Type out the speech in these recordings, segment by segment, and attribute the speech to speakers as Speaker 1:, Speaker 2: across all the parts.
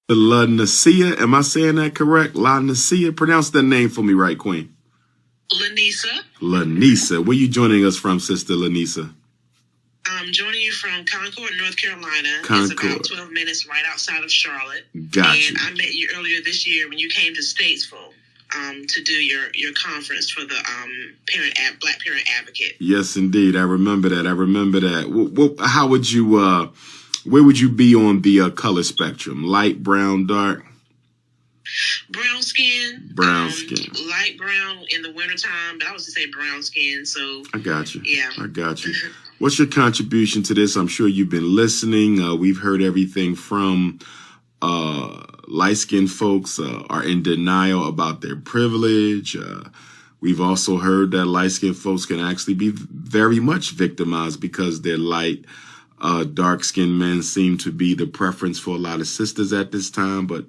Speaker 1: La Nasia, am I saying that correct? La Nasia, pronounce that name for me right, Queen.
Speaker 2: Lanisa.
Speaker 1: Lanisa, where you joining us from, Sister Lanisa?
Speaker 2: I'm joining you from Concord, North Carolina.
Speaker 1: Concord.
Speaker 2: It's about 12 minutes right outside of Charlotte.
Speaker 1: Gotcha.
Speaker 2: And I met you earlier this year when you came to Statesville to do your conference for the Black Parent Advocate.
Speaker 1: Yes, indeed. I remember that. How would you, where would you be on the color spectrum? Light, brown, dark?
Speaker 2: Brown skin.
Speaker 1: Brown skin.
Speaker 2: Light brown in the wintertime, but I was to say brown skin, so.
Speaker 1: I got you.
Speaker 2: Yeah.
Speaker 1: I got you. What's your contribution to this? I'm sure you've been listening. We've heard everything from light-skinned folks are in denial about their privilege. We've also heard that light-skinned folks can actually be very much victimized because they're light. Dark-skinned men seem to be the preference for a lot of sisters at this time, but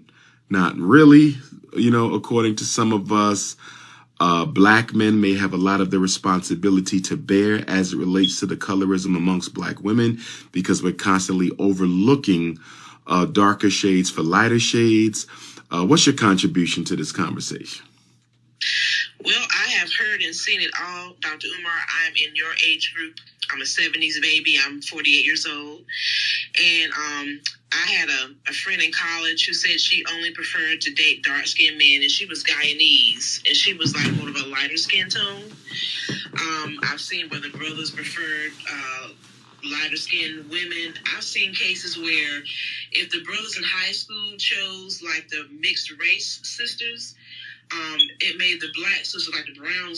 Speaker 1: not really, according to some of us. Black men may have a lot of the responsibility to bear as it relates to the colorism amongst Black women because we're constantly overlooking darker shades for lighter shades. What's your contribution to this conversation?
Speaker 2: Well, I have heard and seen it all, Dr. Umar. I'm in your age group. I'm a 70s baby. I'm 48 years old. And I had a friend in college who said she only preferred to date dark-skinned men, and she was Guyanese, and she was like more of a lighter skin tone. I've seen where the brothers preferred lighter-skinned women. I've seen cases where if the brothers in high school chose like the mixed race sisters, it made the Black sisters, like the brown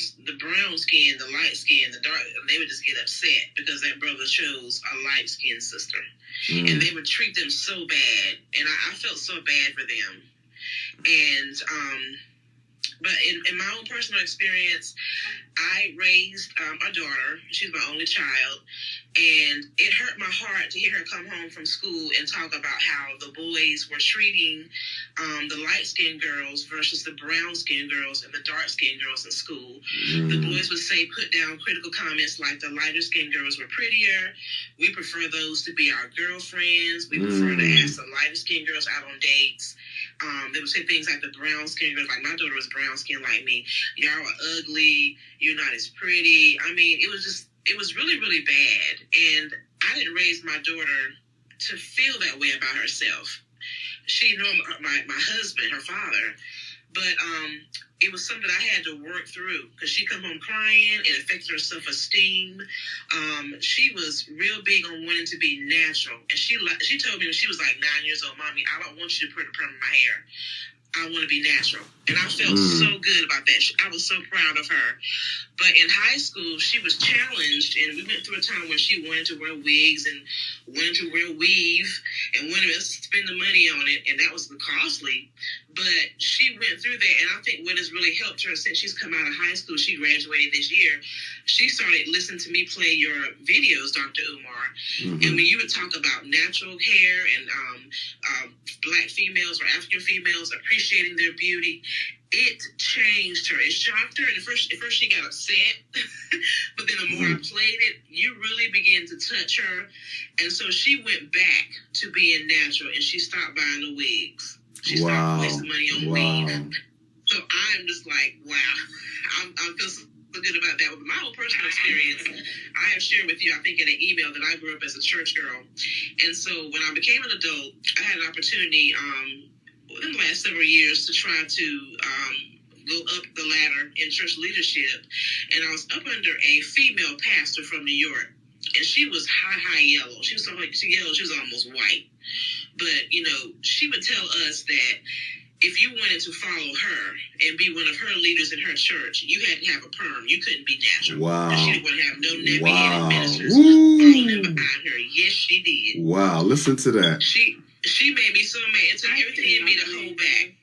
Speaker 2: skin, the light skin, the dark, they would just get upset because that brother chose a light skinned sister. And they would treat them so bad. And I felt so bad for them. And, but in my own personal experience, I raised a daughter. She's my only child. And it hurt my heart to hear her come home from school and talk about how the boys were treating the light-skinned girls versus the brown-skinned girls and the dark-skinned girls in school. The boys would say, put down critical comments like the lighter-skinned girls were prettier. We prefer those to be our girlfriends. We prefer to ask the lighter-skinned girls out on dates. They would say things like the brown-skinned girls, like my daughter was brown-skinned like me. Y'all are ugly. You're not as pretty. I mean, it was really, really bad. And I didn't raise my daughter to feel that way about herself. She knew my husband, her father, but it was something I had to work through because she come home crying. It affected her self-esteem. She was real big on wanting to be natural. And she told me when she was like 9 years old, Mommy, I don't want you to put a perm in my hair. I want to be natural. And I felt so good about that. I was so proud of her. But in high school, she was challenged, and we went through a time when she wanted to wear wigs and wanted to wear weave and wanted us to spend the money on it, and that was costly. But she went through that, and I think what has really helped her since she's come out of high school, she graduated this year, she started listening to me play your videos, Dr. Umar. And when you would talk about natural hair and Black females or African females appreciating their beauty, it changed her. It shocked her. And at first she got upset. But then the more I played it, you really began to touch her. And so she went back to being natural, and she stopped buying the wigs. She stopped wasting money on weave. So I'm just like, wow. I feel so good about that. With my own personal experience, I have shared with you, I think, in an email that I grew up as a church girl. And so when I became an adult, I had an opportunity in the last several years to try to go up the ladder in church leadership. And I was up under a female pastor from New York. And she was high yellow. She was so yellow, she was almost white. But, she would tell us that if you wanted to follow her and be one of her leaders in her church, you had to have a perm. You couldn't be natural.
Speaker 1: Wow.
Speaker 2: She didn't want to have no nappy-headed ministers following behind her. Yes, she did.
Speaker 1: Wow, listen to that.
Speaker 2: She made me so mad. It took everything in me to hold back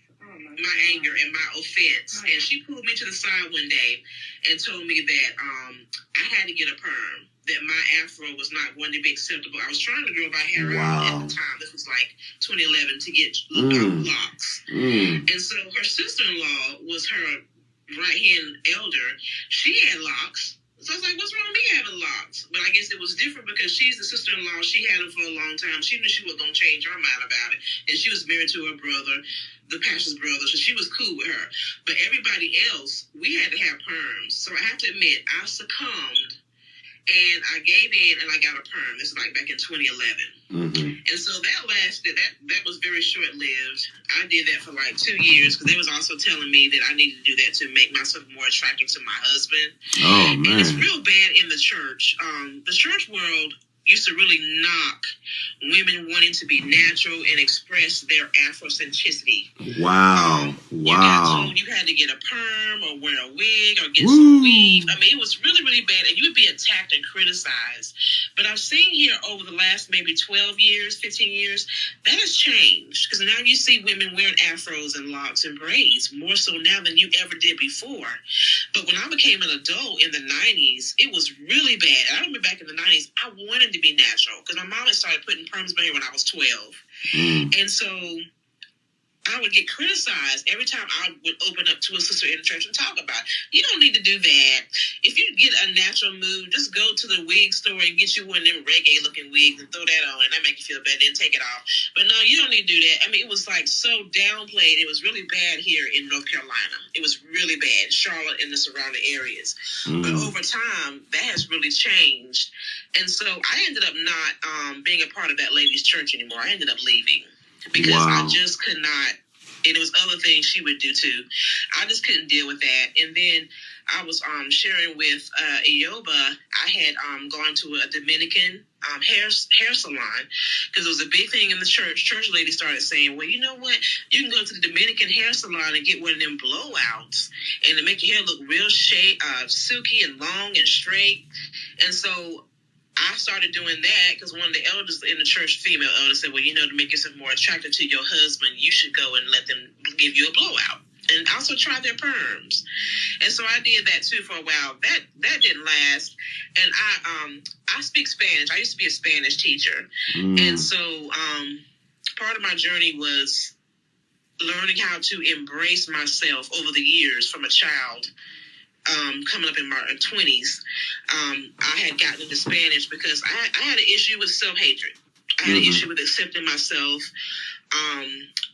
Speaker 2: my anger and my offense. And she pulled me to the side one day and told me that I had to get a perm, that my afro was not going to be acceptable. I was trying to grow my hair out at the time. This was like 2011 to get locks. And so her sister-in-law was her right-hand elder. She had locks. So I was like, what's wrong with me having locks? But I guess it was different because she's the sister-in-law. She had them for a long time. She knew she wasn't going to change her mind about it. And she was married to her brother, the pastor's brother, so she was cool with her. But everybody else, we had to have perms. So I have to admit, I succumbed. And I gave in and I got a perm. This is like back in 2011. Mm-hmm. And so that lasted, that was very short-lived. I did that for like 2 years because they was also telling me that I needed to do that to make myself more attractive to my husband. Oh, man. And it's real bad in the church. The church world used to really knock women wanting to be natural and express their Afrocentricity.
Speaker 1: Wow.
Speaker 2: You got told you had to get a perm or wear a wig or get some weave. I mean, it was really, really bad. And you would be attacked and criticized. But I've seen here over the last maybe 12 years, 15 years, that has changed. Because now you see women wearing afros and locks and braids more so now than you ever did before. But when I became an adult in the 90s, it was really bad. I remember back in the 90s, I wanted to be natural because my mom had started putting perms in my hair when I was 12. And so I would get criticized every time I would open up to a sister in the church and talk about it. You don't need to do that. If you get a natural mood, just go to the wig store and get you one of them reggae-looking wigs and throw that on, and that make you feel better, then take it off. But no, you don't need to do that. I mean, it was like so downplayed. It was really bad here in North Carolina. It was really bad, Charlotte and the surrounding areas. But over time, that has really changed. And so I ended up not being a part of that ladies' church anymore. I ended up leaving. Because I just could not, and it was other things she would do too. I just couldn't deal with that. And then I was sharing with Ioba, I had gone to a Dominican hair salon because it was a big thing in the church. Church ladies started saying, well, you know what? You can go to the Dominican hair salon and get one of them blowouts and to make your hair look real silky and long and straight. And so I started doing that because one of the elders in the church, female elder, said, well, you know, to make yourself more attractive to your husband, you should go and let them give you a blowout. And also try their perms. And so I did that too for a while. That didn't last. And I speak Spanish. I used to be a Spanish teacher. And so part of my journey was learning how to embrace myself over the years from a child. Coming up in my 20s, I had gotten into Spanish because I had an issue with self-hatred. I had an issue with accepting myself.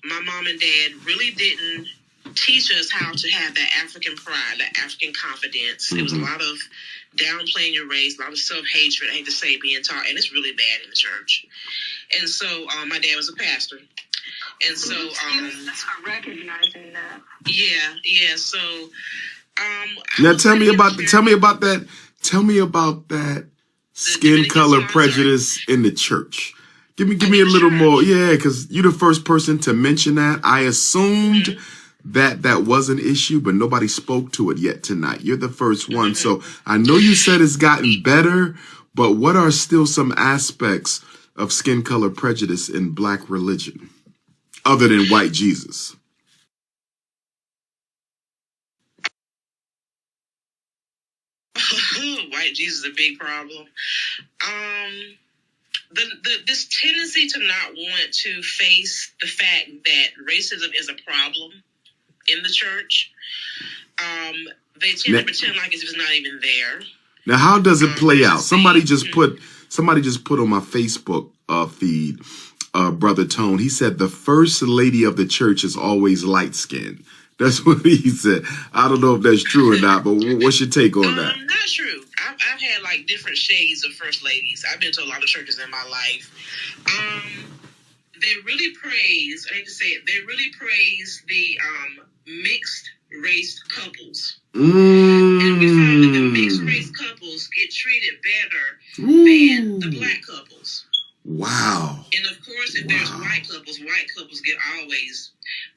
Speaker 2: My mom and dad really didn't teach us how to have that African pride, that African confidence. There was a lot of downplaying your race, a lot of self-hatred, I hate to say, being taught, and it's really bad in the church. And so my dad was a pastor. And so...
Speaker 3: That's for recognizing that.
Speaker 2: Yeah, so...
Speaker 1: now tell me about that skin color prejudice in the church. Give me a little more, because you're the first person to mention that. I assumed that was an issue, but nobody spoke to it yet tonight. You're the first one, so I know you said it's gotten better, but what are still some aspects of skin color prejudice in Black religion other than white Jesus?
Speaker 2: White Jesus is a big problem. This tendency to not want to face the fact that racism is a problem in the church. They tend to pretend like it's not even there.
Speaker 1: Now, how does it play out? Somebody just put on my Facebook feed, Brother Tone. He said the first lady of the church is always light skinned. That's what he said. I don't know if that's true or not, but what's your take on that?
Speaker 2: Not true. I've had like different shades of first ladies. I've been to a lot of churches in my life. They really praise, I hate to say it, they really praise the mixed race couples. And we find that the mixed race couples get treated better than the Black couples.
Speaker 1: Wow.
Speaker 2: And of course, if there's white couples get always,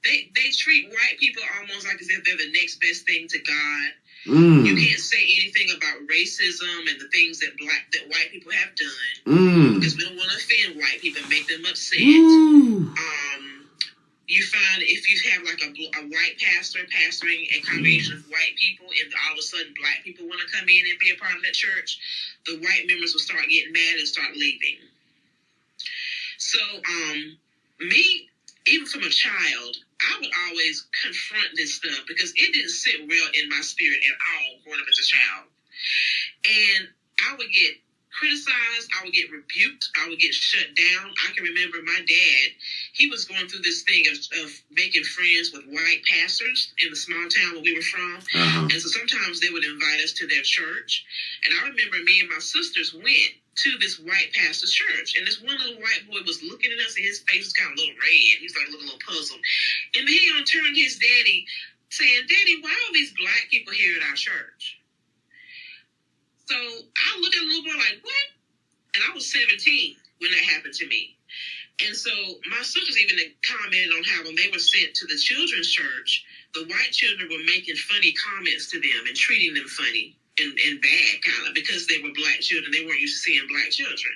Speaker 2: they treat white people almost like as if they're the next best thing to God. You can't say anything about racism and the things that white people have done because we don't want to offend white people and make them upset. You find if you have like a white pastor pastoring a congregation of white people, and all of a sudden Black people want to come in and be a part of that church, the white members will start getting mad and start leaving. So, me, even from a child, I would always confront this stuff because it didn't sit well in my spirit at all growing up as a child. And I would get criticized, I would get rebuked, I would get shut down. I can remember my dad, he was going through this thing of making friends with white pastors in the small town where we were from. And so sometimes they would invite us to their church. And I remember me and my sisters went to this white pastor's church. And this one little white boy was looking at us, and his face was kind of a little red. He was like looking a little puzzled. And then he turned to his daddy saying, "Daddy, why are these black people here at our church?" So I looked at the little boy like, "What?" And I was 17 when that happened to me. And so my sisters even commented on how when they were sent to the children's church, the white children were making funny comments to them and treating them funny and bad, kind of, because they were black children. They weren't used to seeing black children.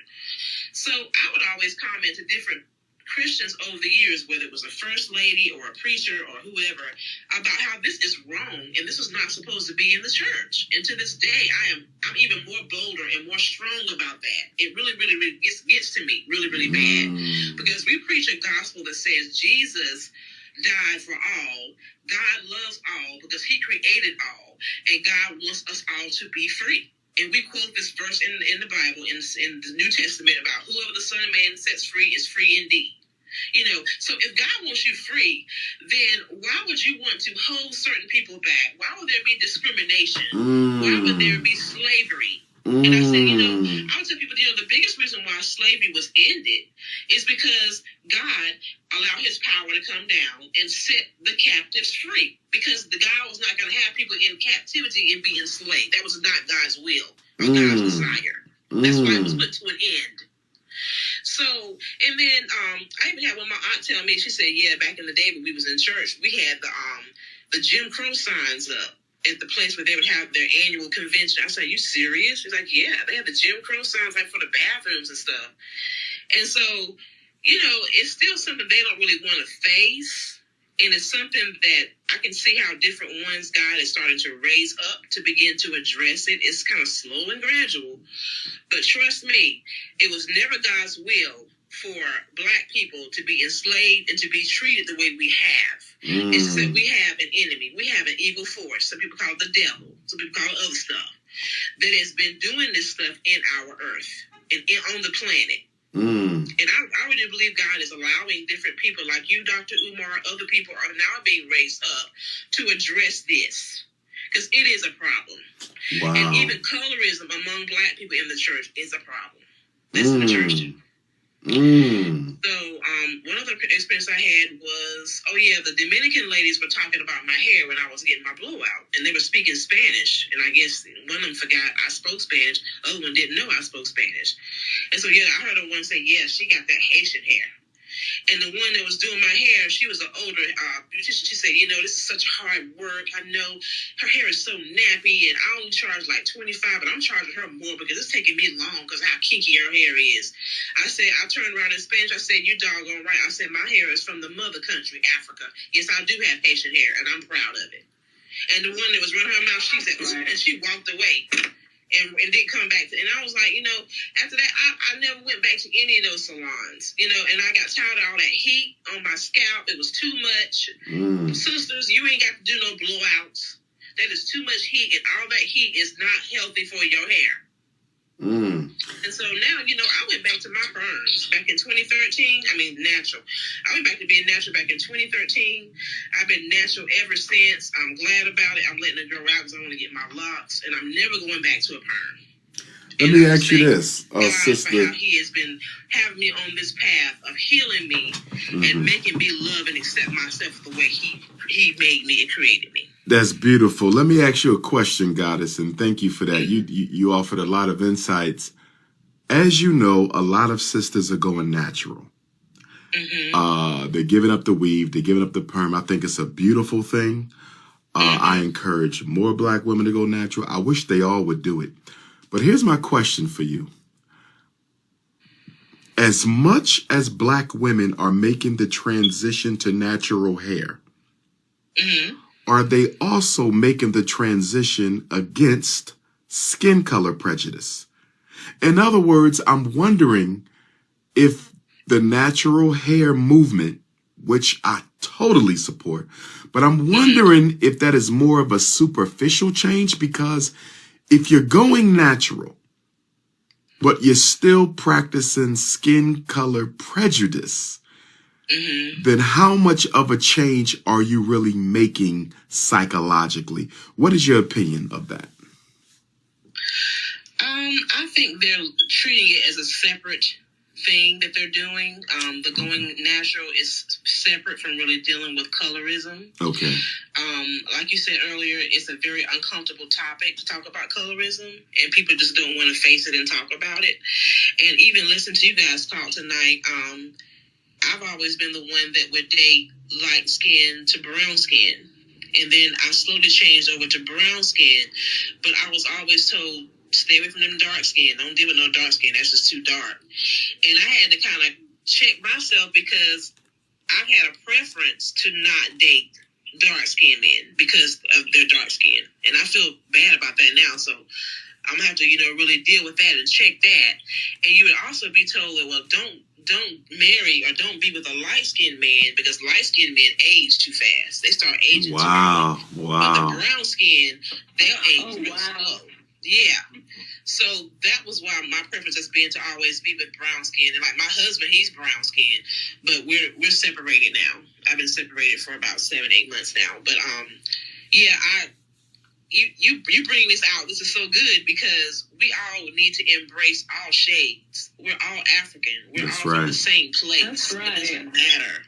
Speaker 2: So I would always comment to different Christians over the years, whether it was a first lady or a preacher or whoever, about how this is wrong and this is not supposed to be in the church. And to this day, I'm even more bolder and more strong about that. It really, really, really gets to me really, really bad, because we preach a gospel that says Jesus died for all, God loves all because he created all, and God wants us all to be free. And we quote this verse in the Bible, in the New Testament, about whoever the Son of Man sets free is free indeed. You know, so if God wants you free, then why would you want to hold certain people back? Why would there be discrimination? Why would there be slavery? And I say, I would tell people, the biggest reason why slavery was ended is because God allowed his power to come down and set the captives free. Because the God was not going to have people in captivity and be enslaved. That was not God's will or God's desire. That's why it was put to an end. So, and then I even had one of my aunt tell me, she said, yeah, back in the day when we was in church, we had the Jim Crow signs up at the place where they would have their annual convention. I said, "You serious?" She's like, "Yeah, they had the Jim Crow signs like for the bathrooms and stuff." And so, it's still something they don't really want to face. And it's something that I can see how different ones God is starting to raise up to begin to address it. It's kind of slow and gradual. But trust me, it was never God's will for black people to be enslaved and to be treated the way we have. It's just that we have an enemy. We have an evil force. Some people call it the devil. Some people call it other stuff that has been doing this stuff in our earth and on the planet. And I really believe God is allowing different people like you, Dr. Umar, other people are now being raised up to address this, because it is a problem. Wow. And even colorism among black people in the church is a problem. That's in the church too. So one other experience I had was, the Dominican ladies were talking about my hair when I was getting my blowout, and they were speaking Spanish, and I guess one of them forgot I spoke Spanish, the other one didn't know I spoke Spanish. And so I heard her one say, yeah, she got that Haitian hair. And the one that was doing my hair, she was an older beautician. She said, this is such hard work. I know her hair is so nappy, and I only charge like $25, but I'm charging her more because it's taking me long because how kinky her hair is. I said, I turned around in Spanish. I said, you doggone right. I said, my hair is from the mother country, Africa. Yes, I do have Haitian hair, and I'm proud of it. And the one that was running her mouth, she said, and she walked away. And didn't come back to, and I was like, after that, I never went back to any of those salons, and I got tired of all that heat on my scalp. It was too much. Sisters, you ain't got to do no blowouts. That is too much heat, and all that heat is not healthy for your hair. And so now, I went back to my perms back in 2013. I mean, natural. I went back to being natural back in 2013. I've been natural ever since. I'm glad about it. I'm letting it grow out because I want to get my locks, and I'm never going back to a perm.
Speaker 1: Let me ask you this, sister.
Speaker 2: How he has been having me on this path of healing me and making me love and accept myself the way he made me and created me.
Speaker 1: That's beautiful. Let me ask you a question, Goddess, and thank you for that. You offered a lot of insights. As you know, a lot of sisters are going natural. They're giving up the weave. They're giving up the perm. I think it's a beautiful thing. I encourage more black women to go natural. I wish they all would do it. But here's my question for you. As much as black women are making the transition to natural hair, are they also making the transition against skin color prejudice? In other words, I'm wondering if the natural hair movement, which I totally support, but I'm wondering if that is more of a superficial change, because if you're going natural, but you're still practicing skin color prejudice, then how much of a change are you really making psychologically? What is your opinion of that?
Speaker 2: I think they're treating it as a separate thing that they're doing. The going natural is separate from really dealing with colorism.
Speaker 1: Okay.
Speaker 2: Like you said earlier, it's a very uncomfortable topic to talk about colorism, and people just don't want to face it and talk about it. And even listen to you guys talk tonight, I've always been the one that would date light skin to brown skin. And then I slowly changed over to brown skin, but I was always told, stay away from them dark skin. Don't deal with no dark skin. That's just too dark. And I had to kind of check myself because I've had a preference to not date dark skinned men because of their dark skin. And I feel bad about that now. So I'm going to have to, really deal with that and check that. And you would also be told that, well, don't marry or don't be with a light-skinned man because light-skinned men age too fast. They start aging too early. But the brown skin, they'll age real slow. Yeah. So that was why my preference has been to always be with brown skin. And like my husband, he's brown skin, but we're separated now. I've been separated for about 7-8 months now. But yeah, you bring this out. This is so good because we all need to embrace all shades. We're all African. We're all from the same place.
Speaker 3: That's right.
Speaker 2: It doesn't matter.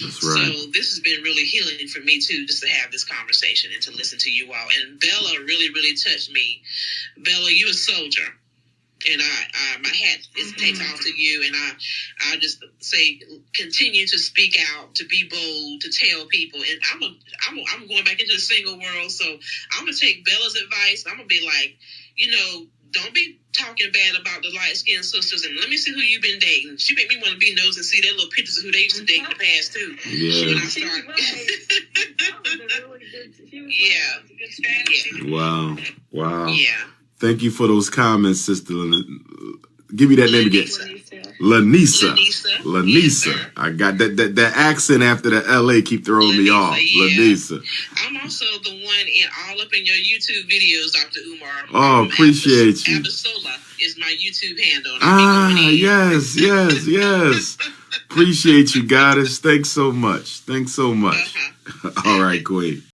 Speaker 1: That's right.
Speaker 2: So this has been really healing for me too, just to have this conversation and to listen to you all. And Bella really, really touched me. Bella, you're a soldier. And my hat takes off to you, and I just say continue to speak out, to be bold, to tell people. And I'm going back into the single world, so I'm gonna take Bella's advice. I'm gonna be like, don't be talking bad about the light skinned sisters, and let me see who you've been dating. She made me want to be nosy and see their little pictures of who they used to date in the past too.
Speaker 1: Yeah.
Speaker 2: When I start.
Speaker 3: Good strategy.
Speaker 1: Wow.
Speaker 2: Yeah.
Speaker 1: Thank you for those comments, sister. Give me that name again. Lanisa.
Speaker 2: Yes,
Speaker 1: I got that accent after the LA keep throwing me off.
Speaker 2: Yeah.
Speaker 1: Lanisa.
Speaker 2: I'm also the one all up in your YouTube videos, Dr. Umar.
Speaker 1: Oh, appreciate you.
Speaker 2: Abisola is my YouTube handle.
Speaker 1: Yes. Appreciate you, goddess. Thanks so much. All right, Queen.